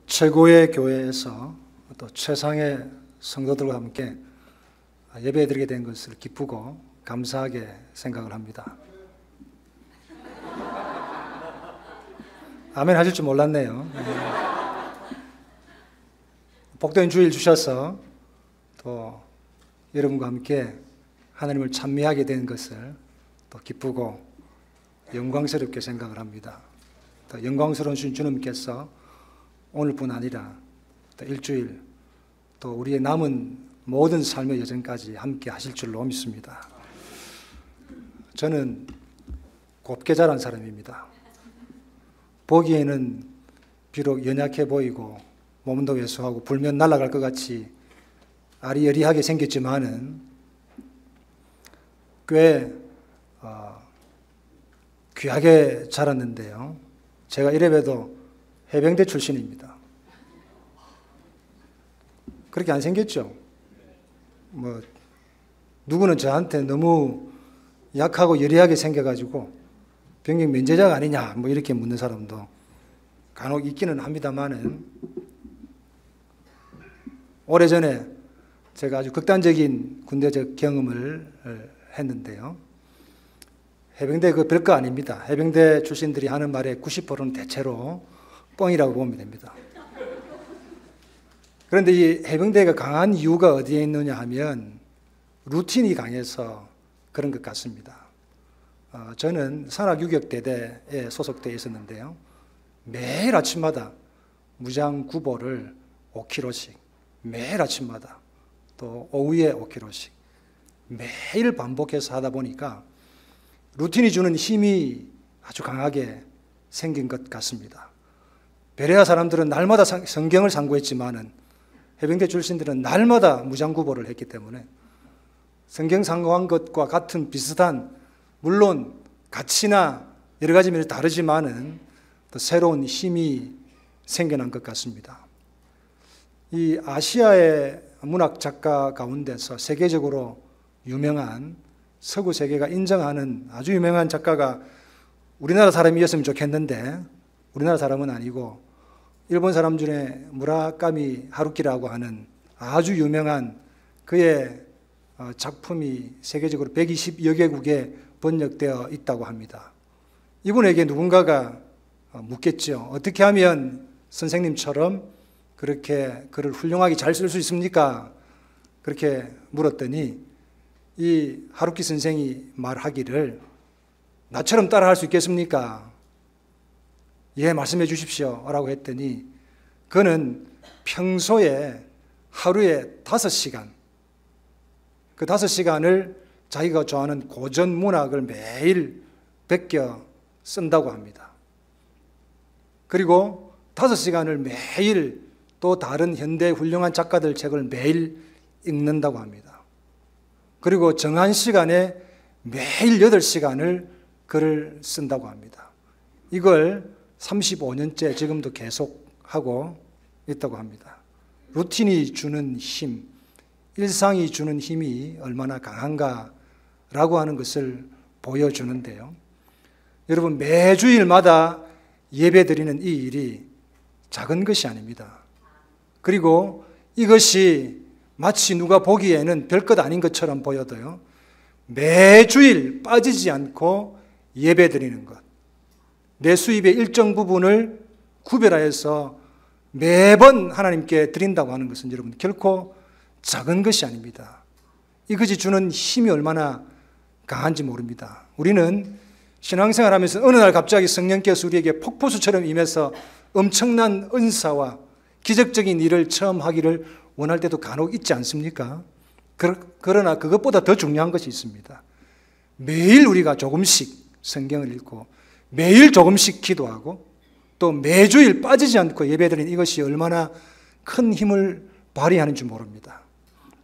최고의 교회에서 또 최상의 성도들과 함께 예배드리게 된 것을 기쁘고 감사하게 생각을 합니다. 아멘 하실 줄 몰랐네요. 복된 주일 주셔서 또 여러분과 함께 하나님을 찬미하게 된 것을 또 기쁘고 영광스럽게 생각을 합니다. 또 영광스러운 주님께서 오늘뿐 아니라 또 일주일 또 우리의 남은 모든 삶의 여정까지 함께 하실 줄로 믿습니다. 저는 곱게 자란 사람입니다. 보기에는 비록 연약해 보이고 몸도 왜소하고 불면 날아갈 것 같이 아리여리하게 생겼지만은 꽤 귀하게 자랐는데요. 제가 이래봬도 해병대 출신입니다. 그렇게 안 생겼죠? 누구는 저한테 너무 약하고 여리하게 생겨가지고 병역 면제자가 아니냐 이렇게 묻는 사람도 간혹 있기는 합니다만은 오래전에 제가 아주 극단적인 군대적 경험을 했는데요. 해병대 별거 아닙니다. 해병대 출신들이 하는 말의 90%는 대체로 뻥이라고 보면 됩니다. 그런데 이 해병대가 강한 이유가 어디에 있느냐 하면 루틴이 강해서 그런 것 같습니다. 저는 산악유격대대에 소속되어 있었는데요. 매일 아침마다 무장 구보를 5km씩, 매일 아침마다 또 오후에 5km씩 매일 반복해서 하다 보니까 루틴이 주는 힘이 아주 강하게 생긴 것 같습니다. 베레아 사람들은 날마다 성경을 상고했지만은 해병대 출신들은 날마다 무장구보를 했기 때문에 성경 상고한 것과 같은 비슷한, 물론 가치나 여러 가지 면이 다르지만은 또 새로운 힘이 생겨난 것 같습니다. 이 아시아의 문학 작가 가운데서 세계적으로 유명한 서구 세계가 인정하는 아주 유명한 작가가 우리나라 사람이었으면 좋겠는데 우리나라 사람은 아니고 일본 사람 중에 무라카미 하루키라고 하는 아주 유명한 그의 작품이 세계적으로 120여 개국에 번역되어 있다고 합니다. 이분에게 누군가가 묻겠죠. 어떻게 하면 선생님처럼 그렇게 글을 훌륭하게 잘 쓸 수 있습니까? 그렇게 물었더니 이 하루키 선생이 말하기를 나처럼 따라할 수 있겠습니까? 예, 말씀해 주십시오 라고 했더니 그는 평소에 하루에 5시간, 그 5시간을 자기가 좋아하는 고전 문학을 매일 베껴 쓴다고 합니다. 그리고 5시간을 매일 또 다른 현대 훌륭한 작가들 책을 매일 읽는다고 합니다. 그리고 정한 시간에 매일 8시간을 글을 쓴다고 합니다. 이걸 35년째 지금도 계속하고 있다고 합니다. 루틴이 주는 힘, 일상이 주는 힘이 얼마나 강한가라고 하는 것을 보여주는데요. 여러분, 매주일마다 예배드리는 이 일이 작은 것이 아닙니다. 그리고 이것이 마치 누가 보기에는 별것 아닌 것처럼 보여도요, 매주일 빠지지 않고 예배드리는 것, 내 수입의 일정 부분을 구별하여서 매번 하나님께 드린다고 하는 것은 여러분 결코 작은 것이 아닙니다. 이것이 주는 힘이 얼마나 강한지 모릅니다. 우리는 신앙생활하면서 어느 날 갑자기 성령께서 우리에게 폭포수처럼 임해서 엄청난 은사와 기적적인 일을 처음 하기를 원할 때도 간혹 있지 않습니까? 그러나 그것보다 더 중요한 것이 있습니다. 매일 우리가 조금씩 성경을 읽고 매일 조금씩 기도하고 또 매주일 빠지지 않고 예배드리는 이것이 얼마나 큰 힘을 발휘하는지 모릅니다.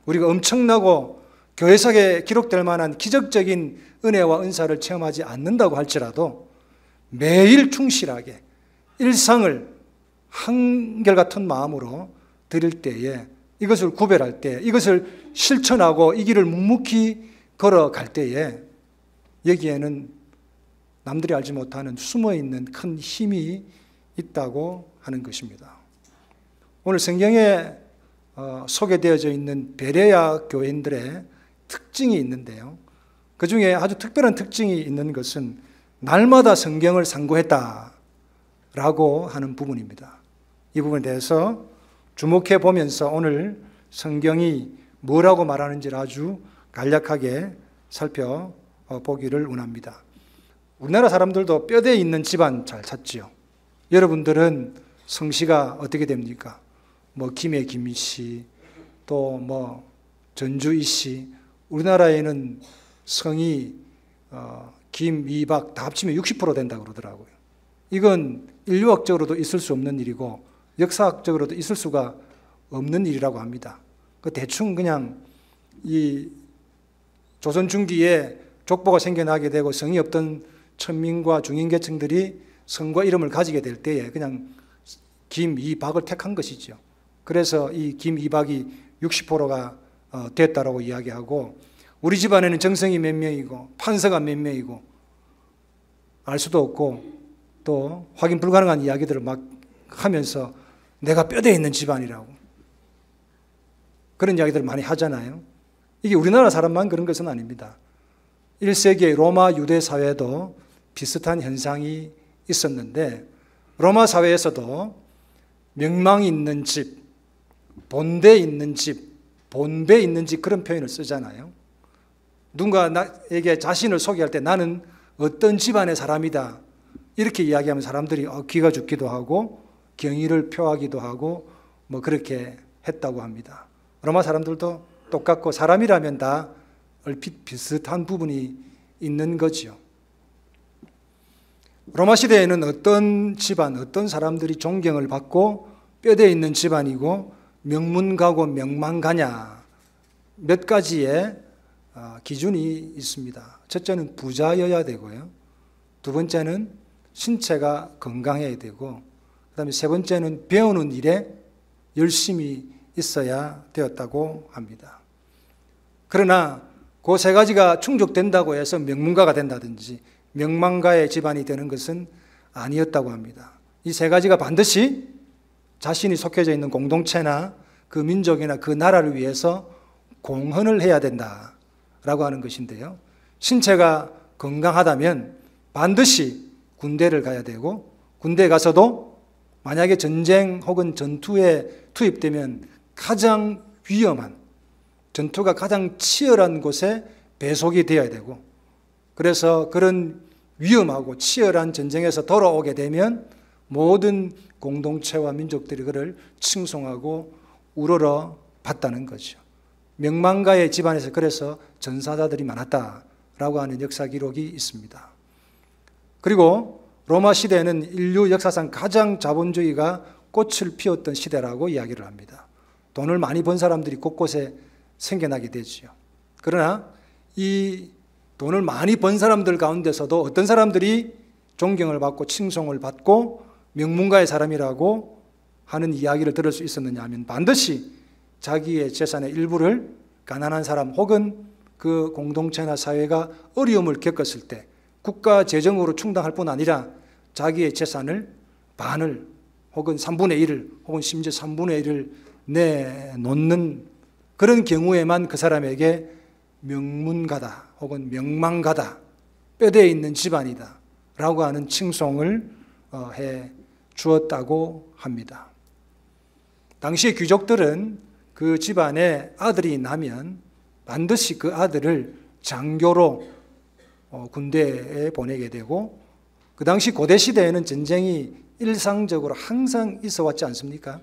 우리가 엄청나고 교회사에 기록될 만한 기적적인 은혜와 은사를 체험하지 않는다고 할지라도 매일 충실하게 일상을 한결같은 마음으로 드릴 때에, 이것을 구별할 때, 이것을 실천하고 이 길을 묵묵히 걸어갈 때에 여기에는 남들이 알지 못하는 숨어있는 큰 힘이 있다고 하는 것입니다. 오늘 성경에 소개되어져 있는 베레아 교인들의 특징이 있는데요. 그 중에 아주 특별한 특징이 있는 것은 날마다 성경을 상고했다라고 하는 부분입니다. 이 부분에 대해서 주목해 보면서 오늘 성경이 뭐라고 말하는지를 아주 간략하게 살펴보기를 원합니다. 우리나라 사람들도 뼈대 있는 집안 잘 찾지요. 여러분들은 성씨가 어떻게 됩니까? 김해 김씨, 또 전주 이씨. 우리나라에는 성이 김, 이, 박 다 합치면 60% 된다고 그러더라고요. 이건 인류학적으로도 있을 수 없는 일이고 역사학적으로도 있을 수가 없는 일이라고 합니다. 대충 그냥 이 조선 중기에 족보가 생겨나게 되고 성이 없던 천민과 중인계층들이 성과 이름을 가지게 될 때에 그냥 김, 이, 박을 택한 것이죠. 그래서 이 김, 이, 박이 60%가 됐다라고 이야기하고, 우리 집안에는 정성이 몇 명이고 판서가 몇 명이고 알 수도 없고 또 확인 불가능한 이야기들을 막 하면서 내가 뼈대에 있는 집안이라고 그런 이야기들을 많이 하잖아요. 이게 우리나라 사람만 그런 것은 아닙니다. 1세기의 로마 유대 사회도 비슷한 현상이 있었는데, 로마 사회에서도 명망이 있는 집, 본대 있는 집, 본배 있는 집, 그런 표현을 쓰잖아요. 누군가 나에게 자신을 소개할 때 나는 어떤 집안의 사람이다 이렇게 이야기하면 사람들이 기가 죽기도 하고 경의를 표하기도 하고 그렇게 했다고 합니다. 로마 사람들도 똑같고 사람이라면 다 얼핏 비슷한 부분이 있는 거지요. 로마 시대에는 어떤 집안, 어떤 사람들이 존경을 받고 뼈대에 있는 집안이고 명문가고 명망가냐, 몇 가지의 기준이 있습니다. 첫째는 부자여야 되고요. 두 번째는 신체가 건강해야 되고, 그 다음에 세 번째는 배우는 일에 열심히 있어야 되었다고 합니다. 그러나 그 세 가지가 충족된다고 해서 명문가가 된다든지 명망가의 집안이 되는 것은 아니었다고 합니다. 이 세 가지가 반드시 자신이 속해져 있는 공동체나 그 민족이나 그 나라를 위해서 공헌을 해야 된다라고 하는 것인데요. 신체가 건강하다면 반드시 군대를 가야 되고, 군대에 가서도 만약에 전쟁 혹은 전투에 투입되면 가장 위험한, 전투가 가장 치열한 곳에 배속이 되어야 되고, 그래서 그런 위험하고 치열한 전쟁에서 돌아오게 되면 모든 공동체와 민족들이 그를 칭송하고 우러러 봤다는 거죠. 명망가의 집안에서 그래서 전사자들이 많았다라고 하는 역사 기록이 있습니다. 그리고 로마 시대는 인류 역사상 가장 자본주의가 꽃을 피웠던 시대라고 이야기를 합니다. 돈을 많이 번 사람들이 곳곳에 생겨나게 되죠. 그러나 이 돈을 많이 번 사람들 가운데서도 어떤 사람들이 존경을 받고 칭송을 받고 명문가의 사람이라고 하는 이야기를 들을 수 있었느냐 하면, 반드시 자기의 재산의 일부를 가난한 사람 혹은 그 공동체나 사회가 어려움을 겪었을 때 국가 재정으로 충당할 뿐 아니라 자기의 재산을 반을 혹은 3분의 1을 혹은 심지어 3분의 1을 내놓는 그런 경우에만 그 사람에게 명문가다 혹은 명망가다, 뼈대에 있는 집안이다 라고 하는 칭송을 해 주었다고 합니다. 당시의 귀족들은 그 집안에 아들이 나면 반드시 그 아들을 장교로 군대에 보내게 되고, 그 당시 고대 시대에는 전쟁이 일상적으로 항상 있어 왔지 않습니까?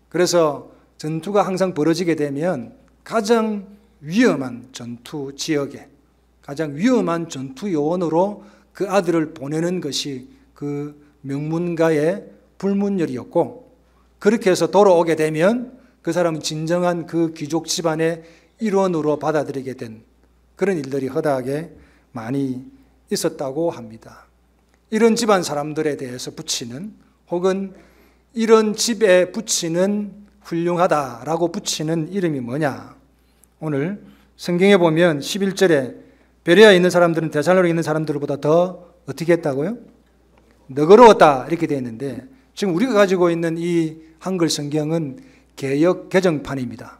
그래서 전투가 항상 벌어지게 되면 가장 위험한 전투 지역에 가장 위험한 전투 요원으로 그 아들을 보내는 것이 그 명문가의 불문율이었고, 그렇게 해서 돌아오게 되면 그 사람은 진정한 그 귀족 집안의 일원으로 받아들이게 된 그런 일들이 허다하게 많이 있었다고 합니다. 이런 집안 사람들에 대해서 붙이는, 혹은 이런 집에 붙이는, 훌륭하다라고 붙이는 이름이 뭐냐? 오늘 성경에 보면 11절에 베레아에 있는 사람들은 데살로니가에 있는 사람들보다 더 어떻게 했다고요? 너그러웠다 이렇게 되어 있는데, 지금 우리가 가지고 있는 이 한글 성경은 개역 개정판입니다.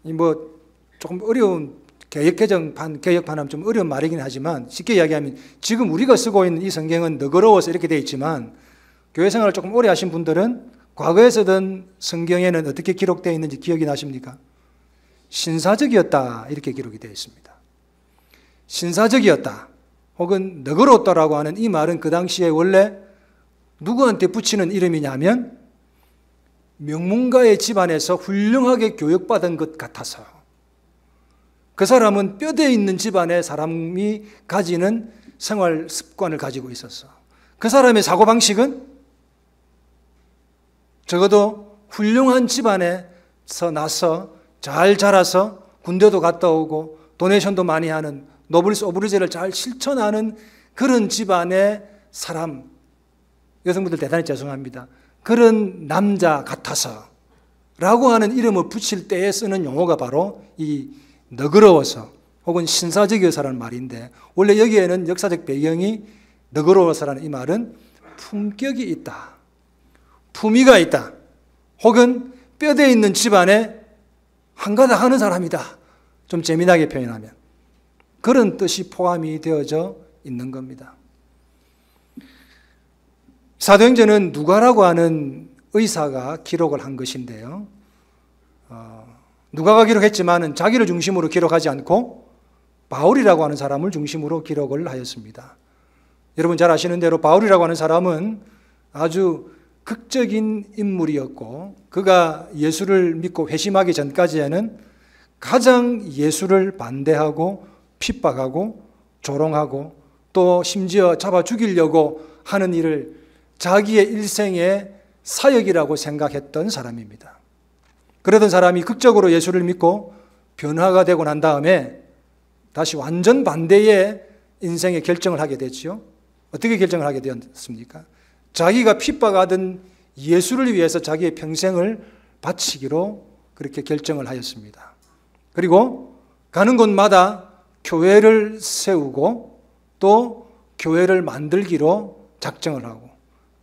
뭐 조금 어려운 개역판하면 좀 어려운 말이긴 하지만 쉽게 이야기하면 지금 우리가 쓰고 있는 이 성경은 너그러워서 이렇게 되어 있지만 교회 생활을 조금 오래 하신 분들은 과거에 쓰던 성경에는 어떻게 기록되어 있는지 기억이 나십니까? 신사적이었다 이렇게 기록이 되어 있습니다. 신사적이었다 혹은 너그러웠다라고 하는 이 말은 그 당시에 원래 누구한테 붙이는 이름이냐면 명문가의 집안에서 훌륭하게 교육받은 것 같아서 그 사람은 뼈대 있는 집안의 사람이 가지는 생활 습관을 가지고 있었어. 그 사람의 사고방식은 적어도 훌륭한 집안에서 나서 잘 자라서 군대도 갔다 오고 도네이션도 많이 하는 노블리스 오브리제를 잘 실천하는 그런 집안의 사람, 여성분들 대단히 죄송합니다. 그런 남자 같아서 라고 하는 이름을 붙일 때에 쓰는 용어가 바로 이 너그러워서 혹은 신사적이어서라는 말인데 원래 여기에는 역사적 배경이 너그러워서라는 이 말은 품격이 있다, 품위가 있다 혹은 뼈대 있는 집안에 한가닥 하는 사람이다, 좀 재미나게 표현하면 그런 뜻이 포함이 되어져 있는 겁니다. 사도행전은 누가라고 하는 의사가 기록을 한 것인데요, 누가가 기록했지만 자기를 중심으로 기록하지 않고 바울이라고 하는 사람을 중심으로 기록을 하였습니다. 여러분 잘 아시는 대로 바울이라고 하는 사람은 아주 극적인 인물이었고 그가 예수를 믿고 회심하기 전까지에는 가장 예수를 반대하고 핍박하고 조롱하고 또 심지어 잡아 죽이려고 하는 일을 자기의 일생의 사역이라고 생각했던 사람입니다. 그러던 사람이 극적으로 예수를 믿고 변화가 되고 난 다음에 다시 완전 반대의 인생의 결정을 하게 됐죠. 어떻게 결정을 하게 되었습니까? 자기가 핍박하던 예수를 위해서 자기의 평생을 바치기로 그렇게 결정을 하였습니다. 그리고 가는 곳마다 교회를 세우고 또 교회를 만들기로 작정을 하고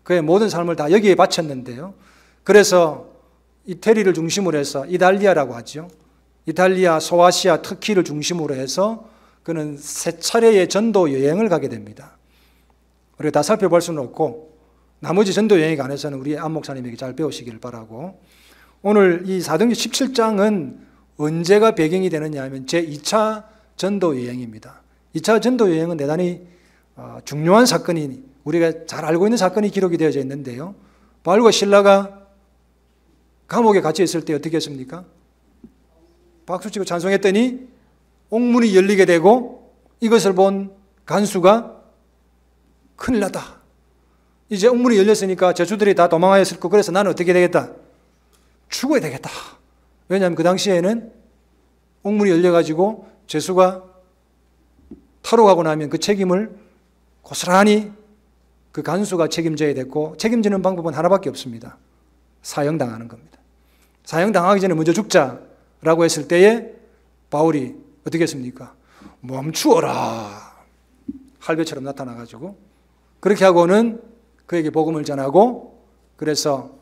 그의 모든 삶을 다 여기에 바쳤는데요. 그래서 이태리를 중심으로 해서 이탈리아라고 하죠. 이탈리아, 소아시아, 터키를 중심으로 해서 그는 세 차례의 전도 여행을 가게 됩니다. 우리가 다 살펴볼 수는 없고 나머지 전도 여행에 관해서는 우리 안 목사님에게 잘 배우시길 바라고 오늘 이 사도행전 17장은 언제가 배경이 되느냐 하면 제2차 전도 여행입니다. 2차 전도 여행은 대단히 중요한 사건이 우리가 잘 알고 있는 사건이 기록이 되어져 있는데요. 바울과 실라가 감옥에 갇혀 있을 때 어떻게 했습니까? 박수치고 찬송했더니 옥문이 열리게 되고 이것을 본 간수가 큰일 났다. 이제 옥문이 열렸으니까 죄수들이 다 도망하였을 거고 그래서 나는 어떻게 되겠다? 죽어야 되겠다. 왜냐하면 그 당시에는 옥문이 열려가지고 죄수가 타로 가고 나면 그 책임을 고스란히 그 간수가 책임져야 됐고 책임지는 방법은 하나밖에 없습니다. 사형당하는 겁니다. 사형당하기 전에 먼저 죽자라고 했을 때에 바울이 어떻게 했습니까? 멈추어라. 할배처럼 나타나가지고 그렇게 하고는 그에게 복음을 전하고 그래서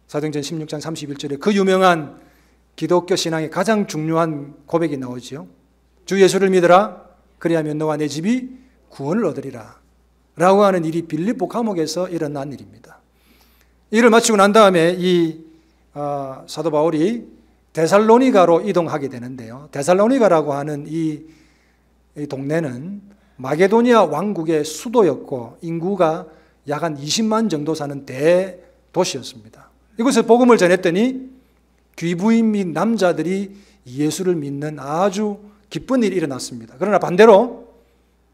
사도행전 16장 31절에 그 유명한 기독교 신앙의 가장 중요한 고백이 나오죠. 주 예수를 믿으라. 그리하면 너와 내 집이 구원을 얻으리라. 라고 하는 일이 빌립보 감옥에서 일어난 일입니다. 이를 마치고 난 다음에 이 사도 바울이 데살로니가로 이동하게 되는데요. 데살로니가라고 하는 이 동네는 마게도니아 왕국의 수도였고 인구가 약 한 20만 정도 사는 대도시였습니다. 이곳에 복음을 전했더니 귀부인 및 남자들이 예수를 믿는 아주 기쁜 일이 일어났습니다. 그러나 반대로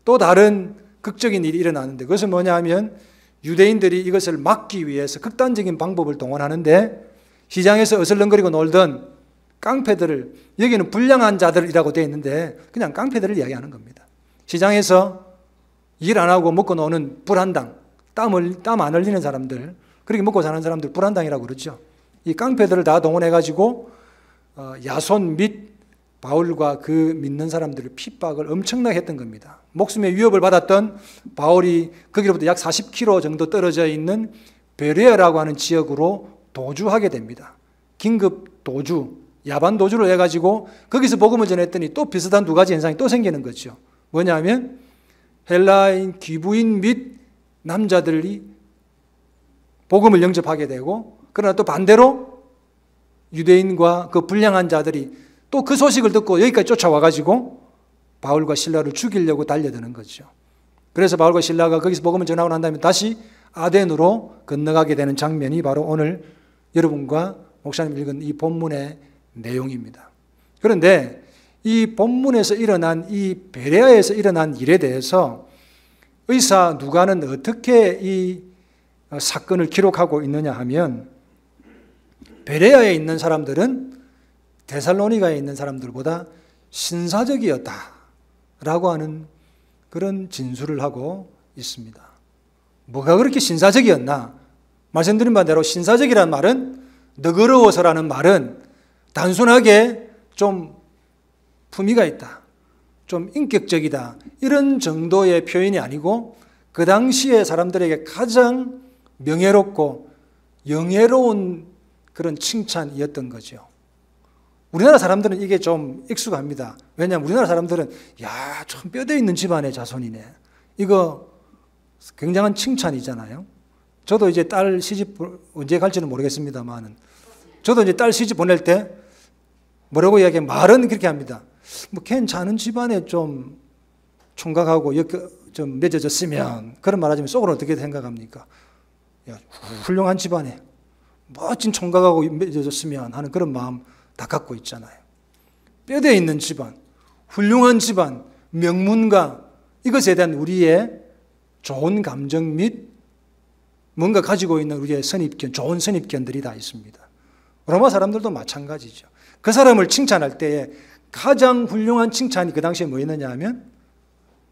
또 다른 극적인 일이 일어나는데 그것은 뭐냐 하면 유대인들이 이것을 막기 위해서 극단적인 방법을 동원하는데 시장에서 어슬렁거리고 놀던 깡패들을, 여기는 불량한 자들이라고 되어 있는데 그냥 깡패들을 이야기하는 겁니다. 시장에서 일 안 하고 먹고 노는 불한당, 땀 안 흘리는 사람들, 그렇게 먹고 사는 사람들 불한당이라고 그러죠. 이 깡패들을 다 동원해가지고 야손 및 바울과 그 믿는 사람들을 핍박을 엄청나게 했던 겁니다. 목숨의 위협을 받았던 바울이 거기로부터 약 40km 정도 떨어져 있는 베레아라고 하는 지역으로 도주하게 됩니다. 긴급 도주, 야반 도주를 해가지고 거기서 복음을 전했더니 또 비슷한 두 가지 현상이 또 생기는 거죠. 뭐냐면 헬라인 귀부인 및 남자들이 복음을 영접하게 되고, 그러나 또 반대로 유대인과 그 불량한 자들이 또 그 소식을 듣고 여기까지 쫓아와가지고 바울과 실라를 죽이려고 달려드는 거죠. 그래서 바울과 실라가 거기서 복음을 전하고 난 다음에 다시 아덴으로 건너가게 되는 장면이 바로 오늘 여러분과 목사님 읽은 이 본문의 내용입니다. 그런데 이 본문에서 일어난, 이 베레아에서 일어난 일에 대해서 의사 누가는 어떻게 이 사건을 기록하고 있느냐 하면, 베레아에 있는 사람들은 데살로니가에 있는 사람들보다 신사적이었다라고 하는 그런 진술을 하고 있습니다. 뭐가 그렇게 신사적이었나? 말씀드린 바대로 신사적이라는 말은, 너그러워서라는 말은 단순하게 좀 품위가 있다, 좀 인격적이다, 이런 정도의 표현이 아니고 그 당시에 사람들에게 가장 명예롭고 영예로운 그런 칭찬이었던 거죠. 우리나라 사람들은 이게 좀 익숙합니다. 왜냐하면 우리나라 사람들은 야, 참 뼈대 있는 집안의 자손이네, 이거 굉장한 칭찬이잖아요. 저도 이제 딸 시집 언제 갈지는 모르겠습니다만, 저도 이제 딸 시집 보낼 때 뭐라고 이야기하면 말은 그렇게 합니다. 뭐 괜찮은 집안에 좀 총각하고 좀 맺어졌으면, 그런 말하자면 속으로 어떻게 생각합니까? 야, 훌륭한 집안에 멋진 총각하고 맺어졌으면 하는 그런 마음 다 갖고 있잖아요. 뼈대 있는 집안, 훌륭한 집안, 명문가, 이것에 대한 우리의 좋은 감정 및 뭔가 가지고 있는 우리의 선입견, 좋은 선입견들이 다 있습니다. 로마 사람들도 마찬가지죠. 그 사람을 칭찬할 때에 가장 훌륭한 칭찬이 그 당시에 뭐였느냐 하면,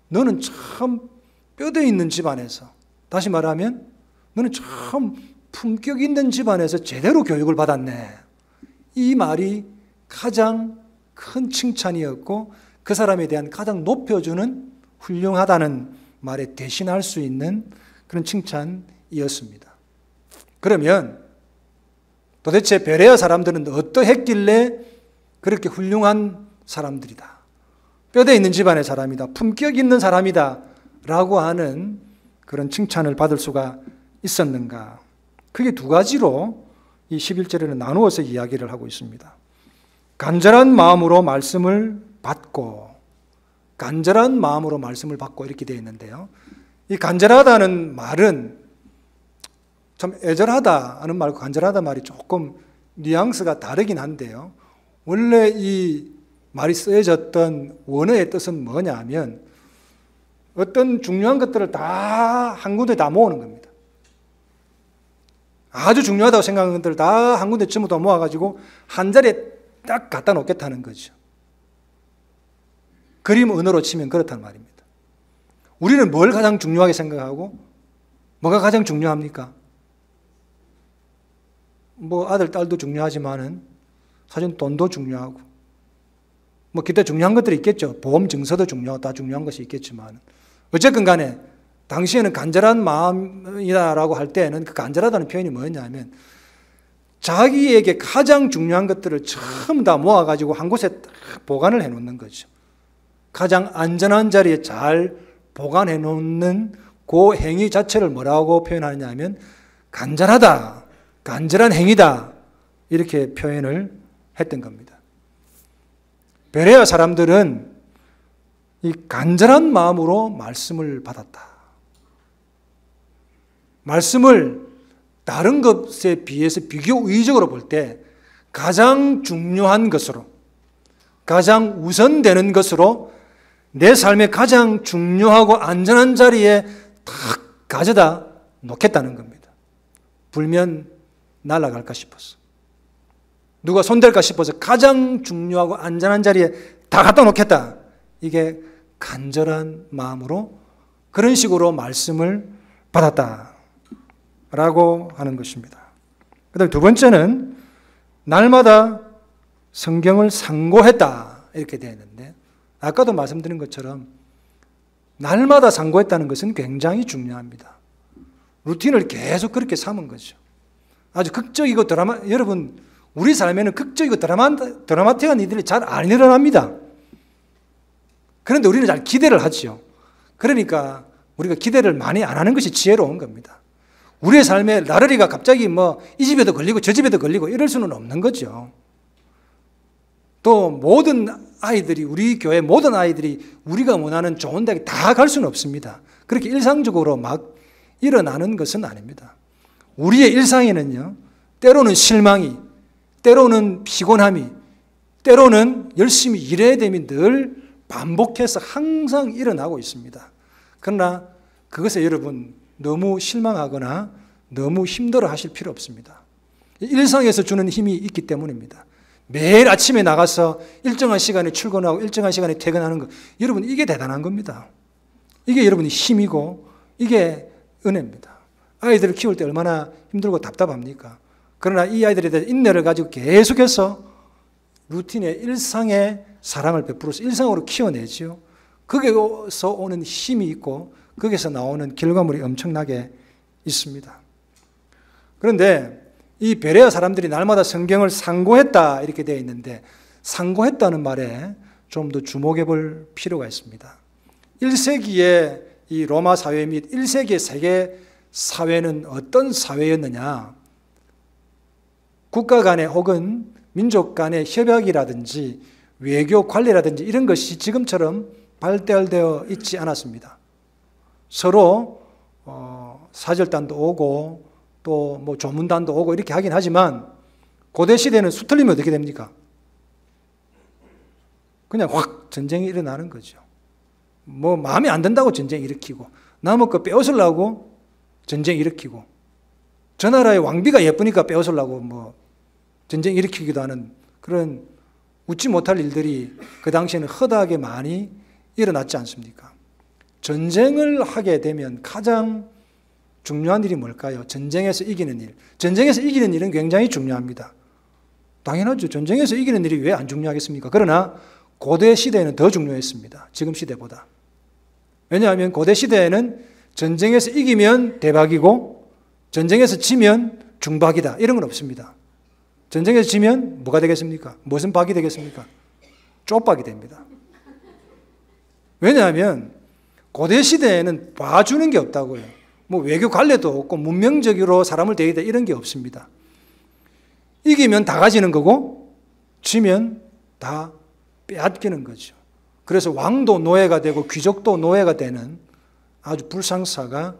너는 참 뼈대 있는 집안에서, 다시 말하면 너는 참 품격 있는 집안에서 제대로 교육을 받았네, 이 말이 가장 큰 칭찬이었고, 그 사람에 대한 가장 높여주는 훌륭하다는 말에 대신할 수 있는 그런 칭찬이었습니다. 그러면 도대체 베레아 사람들은 어떠했길래 그렇게 훌륭한 사람들이다, 뼈대 있는 집안의 사람이다, 품격 있는 사람이다 라고 하는 그런 칭찬을 받을 수가 있었는가? 그게 두 가지로 이 11절에는 나누어서 이야기를 하고 있습니다. 간절한 마음으로 말씀을 받고, 간절한 마음으로 말씀을 받고 이렇게 되어 있는데요. 이 간절하다는 말은 참 애절하다 하는 말과 간절하다 말이 조금 뉘앙스가 다르긴 한데요. 원래 이 말이 쓰여졌던 원어의 뜻은 뭐냐 하면, 어떤 중요한 것들을 다 한 군데 다 모으는 겁니다. 아주 중요하다고 생각하는 것들을 다 한 군데 전부 다 모아가지고 한 자리에 딱 갖다 놓겠다는 거죠. 그림 언어로 치면 그렇단 말입니다. 우리는 뭘 가장 중요하게 생각하고 뭐가 가장 중요합니까? 뭐 아들, 딸도 중요하지만은 사실 돈도 중요하고 뭐 기타 중요한 것들이 있겠죠. 보험 증서도 중요하고 다 중요한 것이 있겠지만, 어쨌든 간에 당시에는 간절한 마음이다라고 할 때는 그 간절하다는 표현이 뭐였냐면, 자기에게 가장 중요한 것들을 전부 다 모아가지고 한 곳에 딱 보관을 해놓는 거죠. 가장 안전한 자리에 잘 보관해 놓는 그 행위 자체를 뭐라고 표현하느냐 하면 간절하다, 간절한 행위다, 이렇게 표현을 했던 겁니다. 베레아 사람들은 이 간절한 마음으로 말씀을 받았다. 말씀을 다른 것에 비해서 비교의적으로 볼 때 가장 중요한 것으로, 가장 우선되는 것으로 내 삶의 가장 중요하고 안전한 자리에 탁 가져다 놓겠다는 겁니다. 불면 날아갈까 싶어서, 누가 손댈까 싶어서 가장 중요하고 안전한 자리에 다 갖다 놓겠다. 이게 간절한 마음으로 그런 식으로 말씀을 받았다라고 하는 것입니다. 그다음 두 번째는 날마다 성경을 상고했다, 이렇게 되어 있는데, 아까도 말씀드린 것처럼 날마다 상고했다는 것은 굉장히 중요합니다. 루틴을 계속 그렇게 삼은 거죠. 아주 극적이고 여러분, 우리 삶에는 극적이고 드라마틱한 일들이 잘 안 일어납니다. 그런데 우리는 잘 기대를 하죠. 그러니까 우리가 기대를 많이 안 하는 것이 지혜로운 겁니다. 우리의 삶에 나르리가 갑자기 이 집에도 걸리고 저 집에도 걸리고 이럴 수는 없는 거죠. 또 모든 아이들이, 우리 교회 모든 아이들이 우리가 원하는 좋은 대학에 다 갈 수는 없습니다. 그렇게 일상적으로 막 일어나는 것은 아닙니다. 우리의 일상에는요, 때로는 실망이, 때로는 피곤함이, 때로는 열심히 일해야 됨이 늘 반복해서 항상 일어나고 있습니다. 그러나 그것에 여러분 너무 실망하거나 너무 힘들어 하실 필요 없습니다. 일상에서 주는 힘이 있기 때문입니다. 매일 아침에 나가서 일정한 시간에 출근하고 일정한 시간에 퇴근하는 것, 여러분 이게 대단한 겁니다. 이게 여러분의 힘이고 이게 은혜입니다. 아이들을 키울 때 얼마나 힘들고 답답합니까? 그러나 이 아이들에 대한 인내를 가지고 계속해서 루틴의 일상의 사랑을 베풀어서 일상으로 키워내죠. 거기서 오는 힘이 있고 거기서 나오는 결과물이 엄청나게 있습니다. 그런데 이 베레아 사람들이 날마다 성경을 상고했다 이렇게 되어 있는데, 상고했다는 말에 좀 더 주목해 볼 필요가 있습니다. 1세기의 이 로마 사회 및 1세기의 세계 사회는 어떤 사회였느냐? 국가 간의 혹은 민족 간의 협약이라든지 외교 관리라든지 이런 것이 지금처럼 발달되어 있지 않았습니다. 서로 사절단도 오고 또 조문단도 오고 이렇게 하긴 하지만, 고대 시대는 수틀리면 어떻게 됩니까? 그냥 확 전쟁이 일어나는 거죠. 마음에 안 든다고 전쟁 일으키고, 남의 거 빼앗으려고 전쟁 일으키고, 저 나라의 왕비가 예쁘니까 빼앗으려고 전쟁 일으키기도 하는 그런 웃지 못할 일들이 그 당시에는 허다하게 많이 일어났지 않습니까? 전쟁을 하게 되면 가장 중요한 일이 뭘까요? 전쟁에서 이기는 일. 전쟁에서 이기는 일은 굉장히 중요합니다. 당연하죠. 전쟁에서 이기는 일이 왜 안 중요하겠습니까? 그러나 고대 시대에는 더 중요했습니다. 지금 시대보다. 왜냐하면 고대 시대에는 전쟁에서 이기면 대박이고 전쟁에서 지면 중박이다, 이런 건 없습니다. 전쟁에서 지면 뭐가 되겠습니까? 무슨 박이 되겠습니까? 쪽박이 됩니다. 왜냐하면 고대 시대에는 봐주는 게 없다고요. 외교 관례도 없고 문명적으로 사람을 대하다 이런 게 없습니다. 이기면 다 가지는 거고 지면 다 빼앗기는 거죠. 그래서 왕도 노예가 되고 귀족도 노예가 되는 아주 불상사가,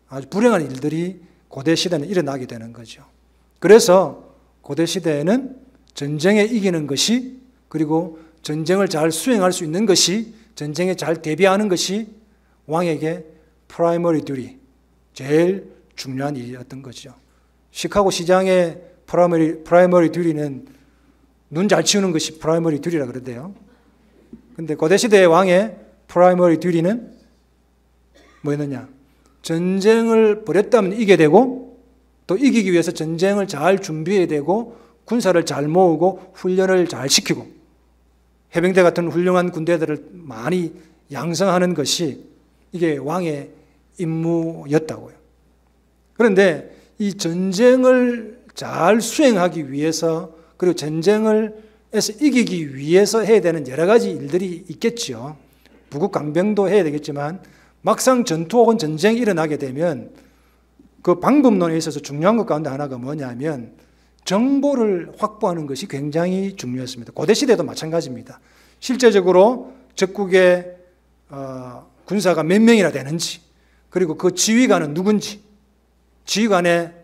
아주 불행한 일들이 고대 시대는 일어나게 되는 거죠. 그래서 고대 시대에는 전쟁에 이기는 것이, 그리고 전쟁을 잘 수행할 수 있는 것이, 전쟁에 잘 대비하는 것이 왕에게 프라이머리 듀티, 제일 중요한 일이었던 거죠. 시카고 시장의 프라이머리 듀티는 눈 잘 치우는 것이 프라이머리 듀티라 그러대요. 근데 고대 시대의 왕의 프라이머리 듀티는 뭐였느냐? 전쟁을 벌였다면 이겨야 되고, 또 이기기 위해서 전쟁을 잘 준비해야 되고, 군사를 잘 모으고 훈련을 잘 시키고, 해병대 같은 훌륭한 군대들을 많이 양성하는 것이 이게 왕의 임무였다고요. 그런데 이 전쟁을 잘 수행하기 위해서, 그리고 전쟁에서 이기기 위해서 해야 되는 여러 가지 일들이 있겠죠. 부국 강병도 해야 되겠지만, 막상 전투 혹은 전쟁이 일어나게 되면 그 방법론에 있어서 중요한 것 가운데 하나가 뭐냐면 정보를 확보하는 것이 굉장히 중요했습니다. 고대 시대도 마찬가지입니다. 실제적으로 적국의 군사가 몇 명이나 되는지, 그리고 그 지휘관은 누군지, 지휘관의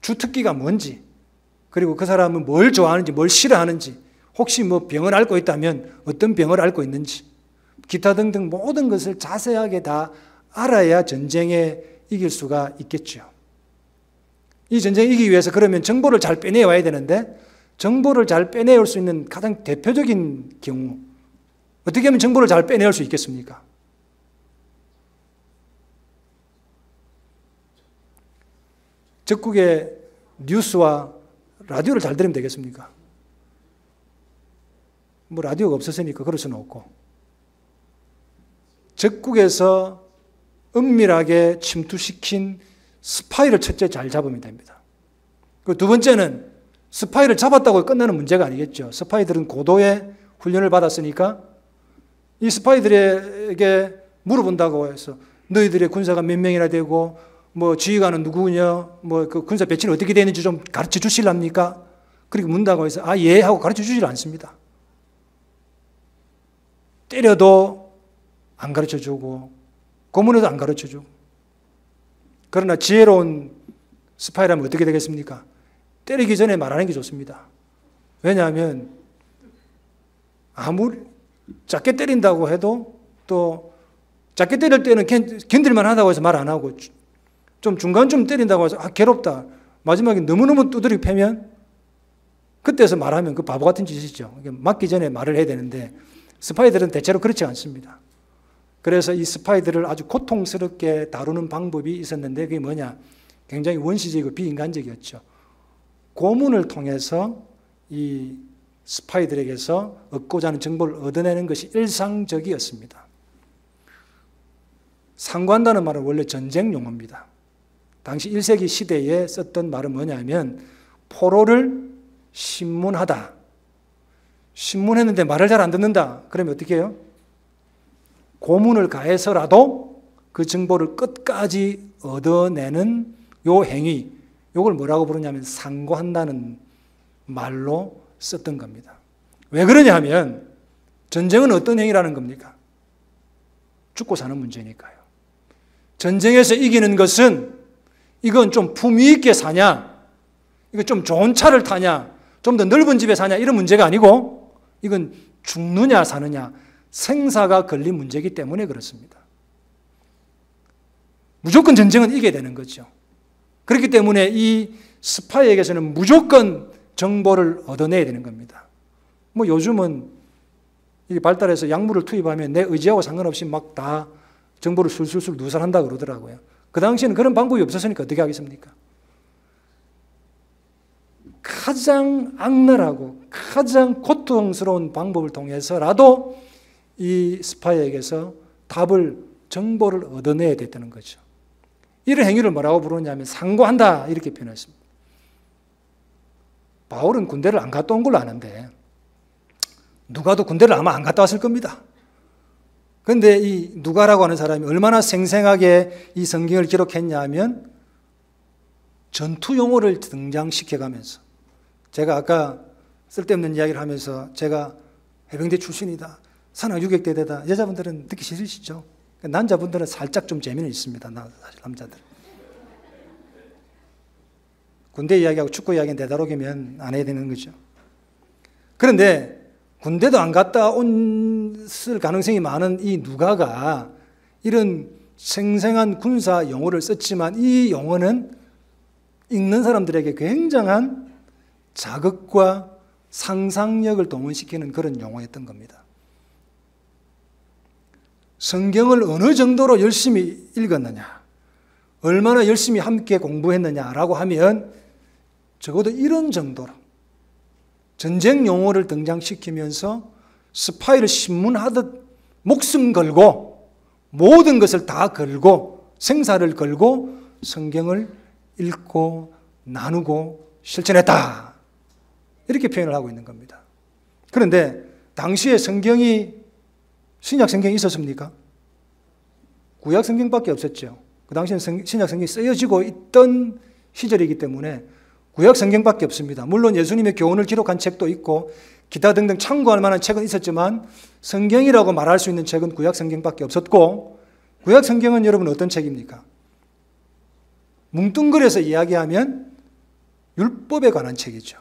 주특기가 뭔지, 그리고 그 사람은 뭘 좋아하는지 뭘 싫어하는지, 혹시 병을 앓고 있다면 어떤 병을 앓고 있는지, 기타 등등 모든 것을 자세하게 다 알아야 전쟁에 이길 수가 있겠죠. 이 전쟁에 이기기 위해서 그러면 정보를 잘 빼내와야 되는데, 정보를 잘 빼내올 수 있는 가장 대표적인 경우, 어떻게 하면 정보를 잘 빼내올 수 있겠습니까? 적국의 뉴스와 라디오를 잘 들으면 되겠습니까? 라디오가 없었으니까 그럴 수는 없고, 적국에서 은밀하게 침투시킨 스파이를 첫째 잘 잡으면 됩니다. 그리고 두 번째는 스파이를 잡았다고 끝나는 문제가 아니겠죠. 스파이들은 고도의 훈련을 받았으니까 이 스파이들에게 물어본다고 해서 너희들의 군사가 몇 명이나 되고 뭐 지휘관은 누구냐, 뭐 그 군사 배치는 어떻게 되는지 좀 가르쳐 주실랍니까? 그렇게 묻는다고 해서 아, 예 하고 가르쳐 주질 않습니다. 때려도 안 가르쳐 주고 고문해도 안 가르쳐 주고. 그러나 지혜로운 스파이라면 어떻게 되겠습니까? 때리기 전에 말하는 게 좋습니다. 왜냐하면 아무리 작게 때린다고 해도 또 작게 때릴 때는 견딜만 하다고 해서 말 안 하고 좀 중간쯤 때린다고 해서 아, 괴롭다. 마지막에 너무너무 두드리고 패면 그때서 말하면 그 바보 같은 짓이죠. 맞기 전에 말을 해야 되는데 스파이들은 대체로 그렇지 않습니다. 그래서 이 스파이들을 아주 고통스럽게 다루는 방법이 있었는데 그게 뭐냐? 굉장히 원시적이고 비인간적이었죠. 고문을 통해서 이 스파이들에게서 얻고자 하는 정보를 얻어내는 것이 일상적이었습니다. 상관다는 말은 원래 전쟁 용어입니다. 당시 1세기 시대에 썼던 말은 뭐냐면 포로를 신문하다. 신문했는데 말을 잘 안 듣는다. 그러면 어떻게 해요? 고문을 가해서라도 그 정보를 끝까지 얻어내는 요 행위, 요걸 뭐라고 부르냐면 상고한다는 말로 썼던 겁니다. 왜 그러냐 하면 전쟁은 어떤 행위라는 겁니까? 죽고 사는 문제니까요. 전쟁에서 이기는 것은 이건 좀 품위 있게 사냐, 이거 좀 좋은 차를 타냐, 좀 더 넓은 집에 사냐 이런 문제가 아니고 이건 죽느냐 사느냐 생사가 걸린 문제이기 때문에 그렇습니다. 무조건 전쟁은 이겨야 되는 거죠. 그렇기 때문에 이 스파이에게서는 무조건 정보를 얻어내야 되는 겁니다. 뭐 요즘은 이게 발달해서 약물을 투입하면 내 의지하고 상관없이 막 다 정보를 술술술 누설한다 그러더라고요. 그 당시에는 그런 방법이 없었으니까 어떻게 하겠습니까? 가장 악랄하고 가장 고통스러운 방법을 통해서라도 이 스파이에게서 정보를 얻어내야 됐다는 거죠. 이런 행위를 뭐라고 부르냐면 상고한다 이렇게 표현했습니다. 바울은 군대를 안 갔다 온 걸로 아는데 누가도 군대를 아마 안 갔다 왔을 겁니다. 그런데 이 누가라고 하는 사람이 얼마나 생생하게 이 성경을 기록했냐 하면 전투 용어를 등장시켜가면서 제가 아까 쓸데없는 이야기를 하면서 제가 해병대 출신이다. 산악 유격대대다. 여자분들은 듣기 싫으시죠? 남자분들은 살짝 좀 재미는 있습니다. 사실 남자들. 군대 이야기하고 축구 이야기는 되도록이면 안 해야 되는 거죠. 그런데 군대도 안 갔다 온을 가능성이 많은 이 누가가 이런 생생한 군사 용어를 썼지만 이 용어는 읽는 사람들에게 굉장한 자극과 상상력을 동원시키는 그런 용어였던 겁니다. 성경을 어느 정도로 열심히 읽었느냐, 얼마나 열심히 함께 공부했느냐라고 하면 적어도 이런 정도로 전쟁 용어를 등장시키면서 스파이를 신문하듯 목숨 걸고 모든 것을 다 걸고 생사를 걸고 성경을 읽고 나누고 실천했다. 이렇게 표현을 하고 있는 겁니다. 그런데 당시에 신약 성경이 있었습니까? 구약 성경밖에 없었죠. 그 당시에는 신약 성경이 쓰여지고 있던 시절이기 때문에 구약 성경밖에 없습니다. 물론 예수님의 교훈을 기록한 책도 있고 기타 등등 참고할 만한 책은 있었지만 성경이라고 말할 수 있는 책은 구약 성경밖에 없었고 구약 성경은 여러분 어떤 책입니까? 뭉뚱그려서 이야기하면 율법에 관한 책이죠.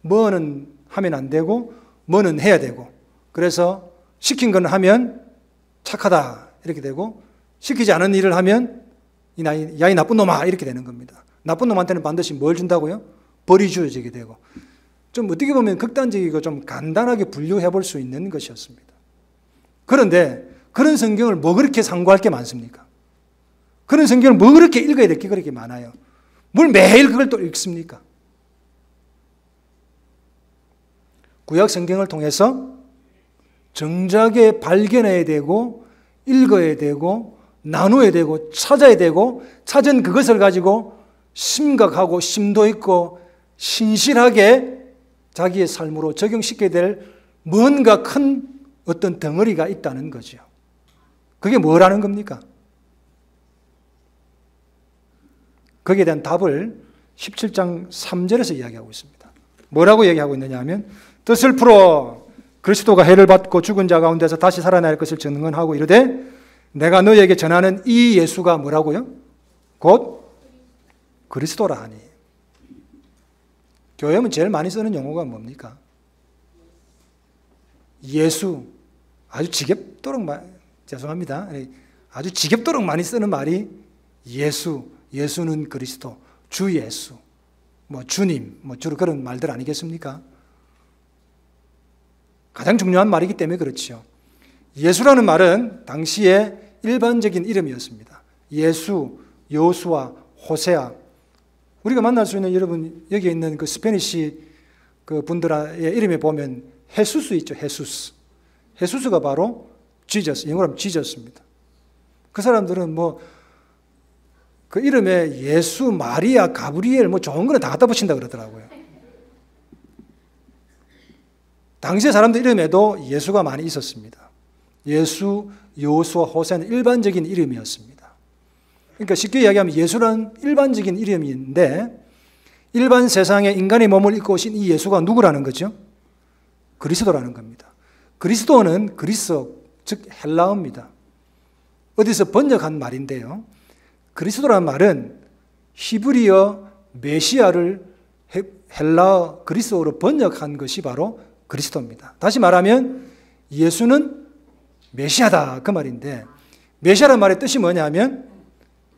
뭐는 하면 안 되고 뭐는 해야 되고 그래서 시킨 건 하면 착하다 이렇게 되고 시키지 않은 일을 하면 야 이 나쁜 놈아 이렇게 되는 겁니다. 나쁜 놈한테는 반드시 뭘 준다고요? 벌이 주어지게 되고 좀 어떻게 보면 극단적이고 좀 간단하게 분류해 볼 수 있는 것이었습니다. 그런데 그런 성경을 뭐 그렇게 상고할 게 많습니까? 그런 성경을 뭐 그렇게 읽어야 될 게 그렇게 많아요? 뭘 매일 그걸 또 읽습니까? 구약 성경을 통해서 정작에 발견해야 되고 읽어야 되고 나누어야 되고 찾아야 되고 찾은 그것을 가지고 심각하고 심도 있고 신실하게 자기의 삶으로 적용시켜야 될 뭔가 큰 어떤 덩어리가 있다는 거죠. 그게 뭐라는 겁니까? 거기에 대한 답을 17장 3절에서 이야기하고 있습니다. 뭐라고 얘기하고 있느냐 하면 뜻을 풀어 그리스도가 해를 받고 죽은 자 가운데서 다시 살아날 것을 증언하고 이르되 내가 너에게 전하는 이 예수가 뭐라고요? 곧 그리스도라 하니. 교회는 제일 많이 쓰는 용어가 뭡니까? 예수. 아주 지겹도록 죄송합니다. 아주 지겹도록 많이 쓰는 말이 예수. 예수는 그리스도. 주 예수. 주님. 주로 그런 말들 아니겠습니까? 가장 중요한 말이기 때문에 그렇죠. 예수라는 말은 당시에 일반적인 이름이었습니다. 예수, 여호수아, 호세아. 우리가 만날 수 있는 여러분 여기 있는 그 스페니시 그 분들의 이름에 보면 헤수스 있죠. 헤수스. 헤수스가 바로 지저스. 영어로 하면 지저스입니다. 그 사람들은 그 이름에 예수, 마리아, 가브리엘 좋은 거는 다 갖다 붙인다 그러더라고요. 당시의 사람들 이름에도 예수가 많이 있었습니다. 예수, 여호수아, 호세는 일반적인 이름이었습니다. 그러니까 쉽게 이야기하면 예수란 일반적인 이름인데 일반 세상에 인간의 몸을 입고 오신 이 예수가 누구라는 거죠? 그리스도라는 겁니다. 그리스도는 그리스, 즉 헬라어입니다. 어디서 번역한 말인데요. 그리스도라는 말은 히브리어 메시아를 헬라어 그리스어로 번역한 것이 바로 그리스도입니다. 다시 말하면 예수는 메시아다 그 말인데 메시아라는 말의 뜻이 뭐냐면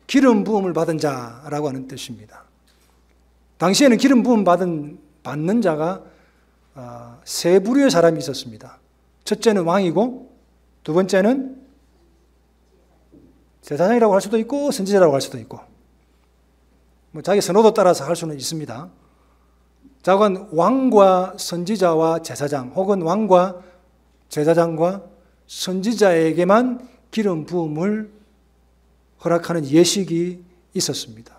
기름 부음을 받은 자라고 하는 뜻입니다. 당시에는 기름 부음 받는 자가 세 부류의 사람이 있었습니다. 첫째는 왕이고 두 번째는 제사장이라고 할 수도 있고 선지자라고 할 수도 있고 자기 선호도 따라서 할 수는 있습니다. 자관 왕과 선지자와 제사장 혹은 왕과 제사장과 선지자에게만 기름 부음을 허락하는 예식이 있었습니다.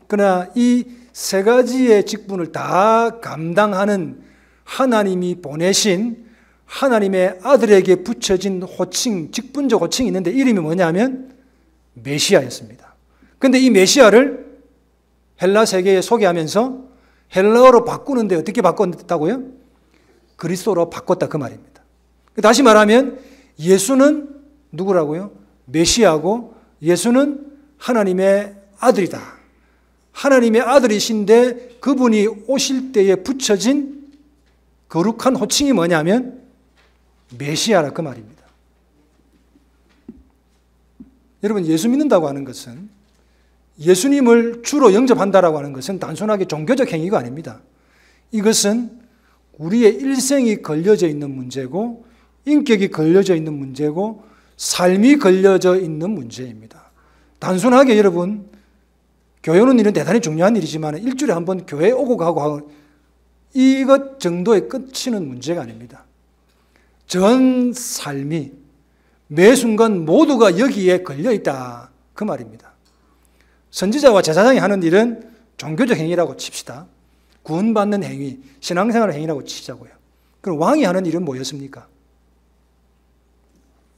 그러나 이 세 가지의 직분을 다 감당하는 하나님이 보내신 하나님의 아들에게 붙여진 호칭, 직분적 호칭이 있는데 이름이 뭐냐면 메시아였습니다. 그런데 이 메시아를 헬라 세계에 소개하면서 헬라어로 바꾸는데 어떻게 바꿨다고요? 그리스도로 바꿨다 그 말입니다. 다시 말하면 예수는 누구라고요? 메시아고 예수는 하나님의 아들이다. 하나님의 아들이신데 그분이 오실 때에 붙여진 거룩한 호칭이 뭐냐면 메시아라 그 말입니다. 여러분 예수 믿는다고 하는 것은 예수님을 주로 영접한다라고 하는 것은 단순하게 종교적 행위가 아닙니다. 이것은 우리의 일생이 걸려져 있는 문제고 인격이 걸려져 있는 문제고 삶이 걸려져 있는 문제입니다. 단순하게 여러분 교회 오는 일은 대단히 중요한 일이지만 일주일에 한 번 교회 오고 가고 이것 정도에 끝이는 문제가 아닙니다. 전 삶이 매 순간 모두가 여기에 걸려있다 그 말입니다. 선지자와 제사장이 하는 일은 종교적 행위라고 칩시다. 구원받는 행위, 신앙생활 행위라고 치자고요. 그럼 왕이 하는 일은 뭐였습니까?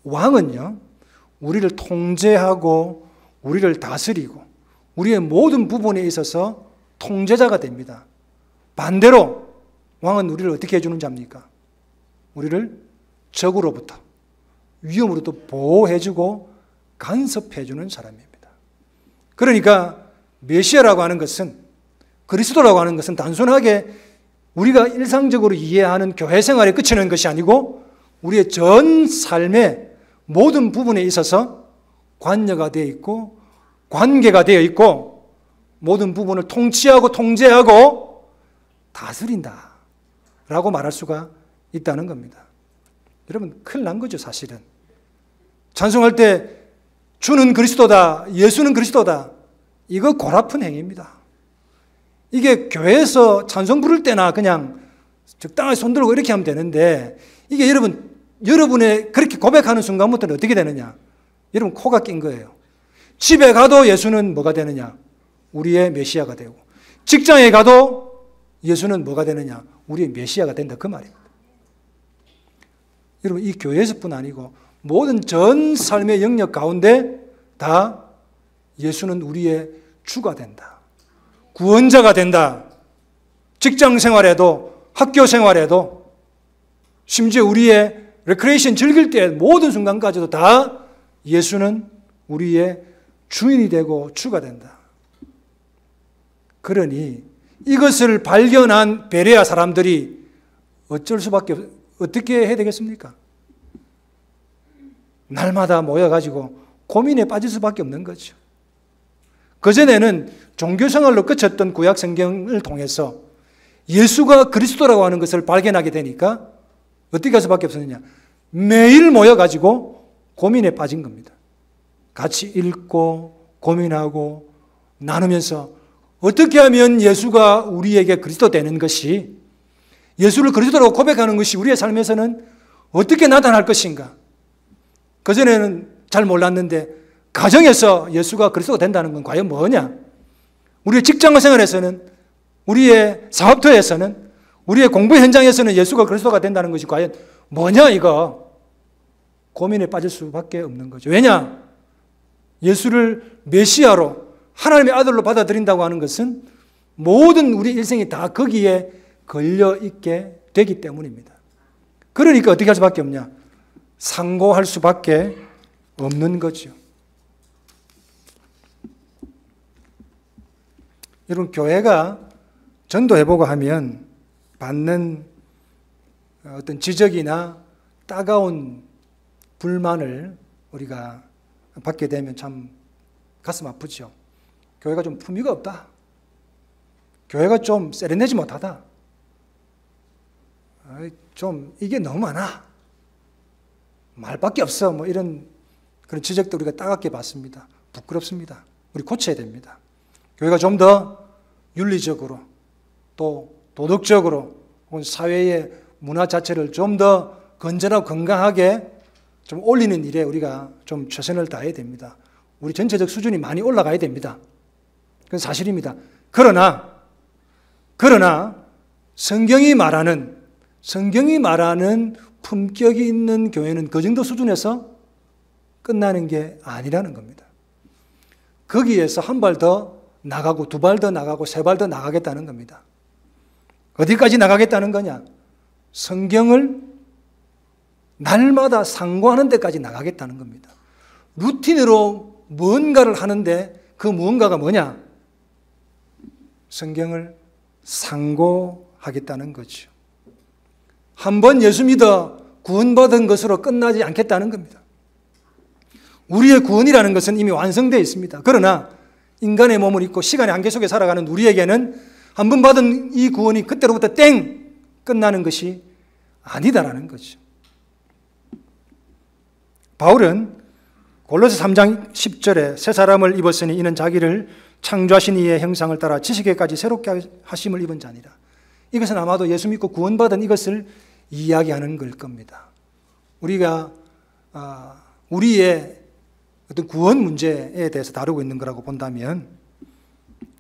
왕은요, 우리를 통제하고 우리를 다스리고 우리의 모든 부분에 있어서 통제자가 됩니다. 반대로 왕은 우리를 어떻게 해주는 자입니까? 우리를 적으로부터, 위험으로부터 보호해주고 간섭해주는 사람입니다. 그러니까 메시아라고 하는 것은, 그리스도라고 하는 것은 단순하게 우리가 일상적으로 이해하는 교회 생활에 그치는 것이 아니고 우리의 전 삶의 모든 부분에 있어서 관여가 되어 있고 관계가 되어 있고 모든 부분을 통치하고 통제하고 다스린다 라고 말할 수가 있다는 겁니다. 여러분 큰일 난 거죠 사실은. 찬송할 때 주는 그리스도다, 예수는 그리스도다, 이거 골아픈 행위입니다. 이게 교회에서 찬송 부를 때나 그냥 적당하게 손들고 이렇게 하면 되는데 이게 여러분의 그렇게 고백하는 순간부터는 어떻게 되느냐? 여러분 코가 낀 거예요. 집에 가도 예수는 뭐가 되느냐? 우리의 메시아가 되고, 직장에 가도 예수는 뭐가 되느냐? 우리의 메시아가 된다. 그 말입니다. 여러분, 이 교회에서뿐 아니고 모든 전 삶의 영역 가운데 다 예수는 우리의 주가 된다. 구원자가 된다. 직장 생활에도, 학교 생활에도, 심지어 우리의 레크레이션 즐길 때의 모든 순간까지도 다 예수는 우리의 주인이 되고 주가 된다. 그러니 이것을 발견한 베레아 사람들이 어떻게 해야 되겠습니까? 날마다 모여가지고 고민에 빠질 수밖에 없는 거죠. 그전에는 종교생활로 그쳤던 구약 성경을 통해서 예수가 그리스도라고 하는 것을 발견하게 되니까 어떻게 할 수밖에 없었느냐? 매일 모여가지고 고민에 빠진 겁니다. 같이 읽고 고민하고 나누면서 어떻게 하면 예수가 우리에게 그리스도 되는 것이, 예수를 그리스도라고 고백하는 것이 우리의 삶에서는 어떻게 나타날 것인가? 그전에는 잘 몰랐는데 가정에서 예수가 그리스도가 된다는 건 과연 뭐냐? 우리의 직장 생활에서는, 우리의 사업터에서는, 우리의 공부 현장에서는 예수가 그리스도가 된다는 것이 과연 뭐냐? 이거 고민에 빠질 수밖에 없는 거죠. 왜냐? 예수를 메시아로, 하나님의 아들로 받아들인다고 하는 것은 모든 우리 일생이 다 거기에 걸려있게 되기 때문입니다. 그러니까 어떻게 할 수밖에 없냐? 상고할 수밖에 없는 거죠. 여러분, 교회가 전도해보고 하면 받는 어떤 지적이나 따가운 불만을 우리가 받게 되면 참 가슴 아프죠. 교회가 좀 품위가 없다. 교회가 좀 세련되지 못하다. 좀 이게 너무 많아. 말밖에 없어. 뭐 이런 그런 지적도 우리가 따갑게 받습니다. 부끄럽습니다. 우리 고쳐야 됩니다. 교회가 좀 더 윤리적으로 또 도덕적으로 혹은 사회의 문화 자체를 좀 더 건전하고 건강하게 좀 올리는 일에 우리가 좀 최선을 다해야 됩니다. 우리 전체적 수준이 많이 올라가야 됩니다. 그건 사실입니다. 그러나 성경이 말하는 품격이 있는 교회는 그 정도 수준에서 끝나는 게 아니라는 겁니다. 거기에서 한 발 더 나가고 두 발 더 나가고 세 발 더 나가겠다는 겁니다. 어디까지 나가겠다는 거냐? 성경을 날마다 상고하는 데까지 나가겠다는 겁니다. 루틴으로 뭔가를 하는데 그 무언가가 뭐냐? 성경을 상고하겠다는 거죠. 한번 예수 믿어 구원받은 것으로 끝나지 않겠다는 겁니다. 우리의 구원이라는 것은 이미 완성되어 있습니다. 그러나 인간의 몸을 입고 시간의 한계 속에 살아가는 우리에게는 한번 받은 이 구원이 그때로부터 땡! 끝나는 것이 아니다라는 거죠. 바울은 골로새 3장 10절에 새 사람을 입었으니 이는 자기를 창조하신 이의 형상을 따라 지식에까지 새롭게 하심을 입은 자니라. 이것은 아마도 예수 믿고 구원받은 이것을 이야기하는 걸 겁니다. 우리가 우리의 어떤 구원 문제에 대해서 다루고 있는 거라고 본다면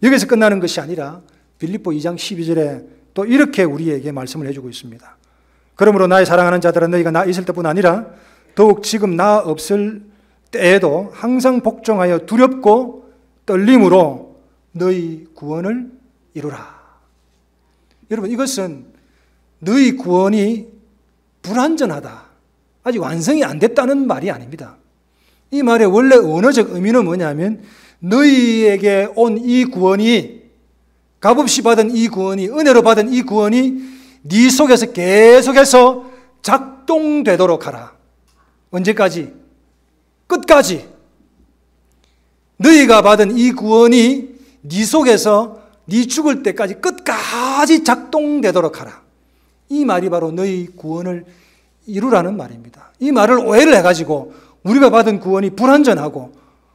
여기서 끝나는 것이 아니라 빌립보 2장 12절에 또 이렇게 우리에게 말씀을 해주고 있습니다. 그러므로 나의 사랑하는 자들아 너희가 나 있을 때뿐 아니라 더욱 지금 나 없을 때에도 항상 복종하여 두렵고 떨림으로 너희 구원을 이루라. 여러분, 이것은 너희 구원이 불완전하다, 아직 완성이 안 됐다는 말이 아닙니다. 이 말의 원래 언어적 의미는 뭐냐면 너희에게 온 이 구원이, 값없이 받은 이 구원이, 은혜로 받은 이 구원이 네 속에서 계속해서 작동되도록 하라. 언제까지? 끝까지. 너희가 받은 이 구원이 네 속에서 네 죽을 때까지 끝까지 작동되도록 하라. 이 말이 바로 너희 구원을 이루라는 말입니다. 이 말을 오해를 해가지고 우리가 받은 구원이 불완전하고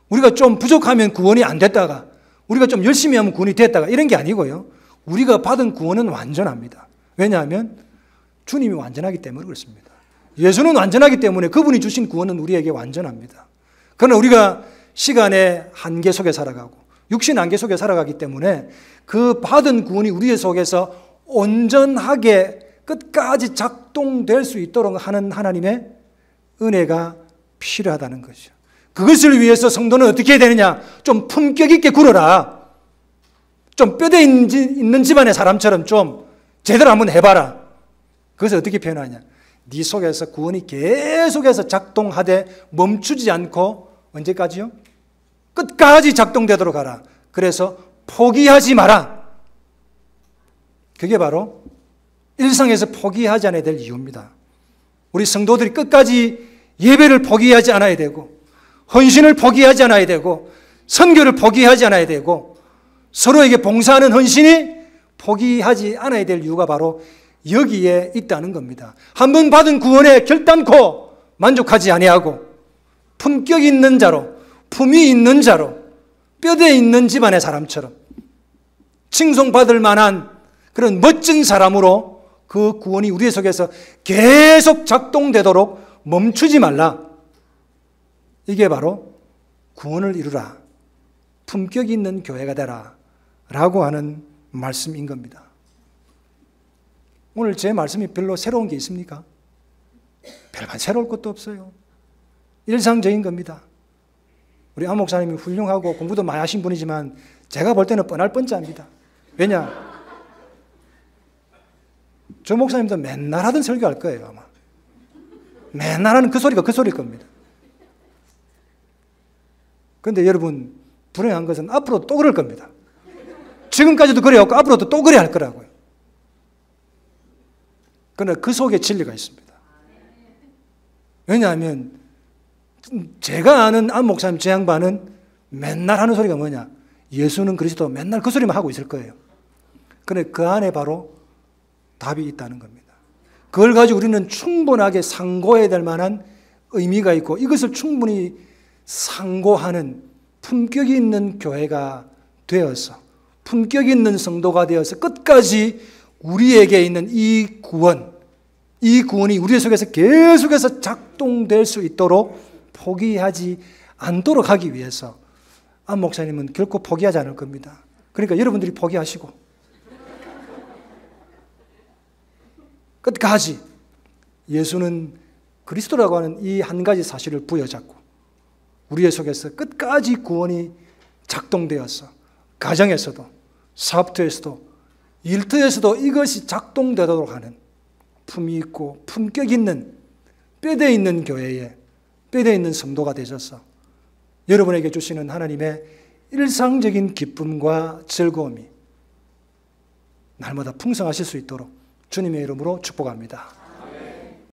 우리가 좀 부족하면 구원이 안 됐다가 우리가 좀 열심히 하면 구원이 됐다가 이런 게 아니고요. 우리가 받은 구원은 완전합니다. 왜냐하면 주님이 완전하기 때문에 그렇습니다. 예수는 완전하기 때문에 그분이 주신 구원은 우리에게 완전합니다. 그러나 우리가 시간의 한계 속에 살아가고 육신 한계 속에 살아가기 때문에 그 받은 구원이 우리 속에서 온전하게 끝까지 작동될 수 있도록 하는 하나님의 은혜가 필요하다는 거죠. 그것을 위해서 성도는 어떻게 해야 되느냐? 좀 품격 있게 굴어라. 좀 뼈대 있는 집안의 사람처럼 좀 제대로 한번 해봐라. 그것을 어떻게 표현하냐? 네 속에서 구원이 계속해서 작동하되 멈추지 않고 언제까지요? 끝까지 작동되도록 하라. 그래서 포기하지 마라. 그게 바로 일상에서 포기하지 않아야 될 이유입니다. 우리 성도들이 끝까지 예배를 포기하지 않아야 되고 헌신을 포기하지 않아야 되고 선교를 포기하지 않아야 되고 서로에게 봉사하는 헌신이 포기하지 않아야 될 이유가 바로 여기에 있다는 겁니다. 한 번 받은 구원에 결단코 만족하지 아니하고 품격 있는 자로, 품위 있는 자로, 뼈대 있는 집안의 사람처럼 칭송받을 만한 그런 멋진 사람으로 그 구원이 우리 속에서 계속 작동되도록 멈추지 말라. 이게 바로 구원을 이루라, 품격 있는 교회가 되라 라고 하는 말씀인 겁니다. 오늘 제 말씀이 별로 새로운 게 있습니까? 별반 새로울 것도 없어요. 일상적인 겁니다. 우리 안 목사님이 훌륭하고 공부도 많이 하신 분이지만 제가 볼 때는 뻔할 뻔짜입니다. 왜냐? 저 목사님도 맨날 하던 설교할 거예요, 아마. 맨날 하는 그 소리가 그 소리일 겁니다. 그런데 여러분, 불행한 것은 앞으로 또 그럴 겁니다. 지금까지도 그래왔고 앞으로도 또 그래 할 거라고요. 그러나 그 속에 진리가 있습니다. 왜냐하면 제가 아는 안 목사님 제 양반은 맨날 하는 소리가 뭐냐? 예수는 그리스도, 맨날 그 소리만 하고 있을 거예요. 그런데 그 안에 바로 답이 있다는 겁니다. 그걸 가지고 우리는 충분하게 상고해야 될 만한 의미가 있고 이것을 충분히 상고하는 품격 있는 교회가 되어서 품격 있는 성도가 되어서 끝까지 우리에게 있는 이 구원이 우리 속에서 계속해서 작동될 수 있도록 포기하지 않도록 하기 위해서 안 목사님은 결코 포기하지 않을 겁니다. 그러니까 여러분들이 포기하시고 끝까지 예수는 그리스도라고 하는 이 한 가지 사실을 부여잡고 우리의 속에서 끝까지 구원이 작동되어서 가정에서도 사업터에서도 일터에서도 이것이 작동되도록 하는 품위 있고 품격 있는 뼈대 있는 교회에 뼈대 있는 성도가 되셔서 여러분에게 주시는 하나님의 일상적인 기쁨과 즐거움이 날마다 풍성하실 수 있도록 주님의 이름으로 축복합니다.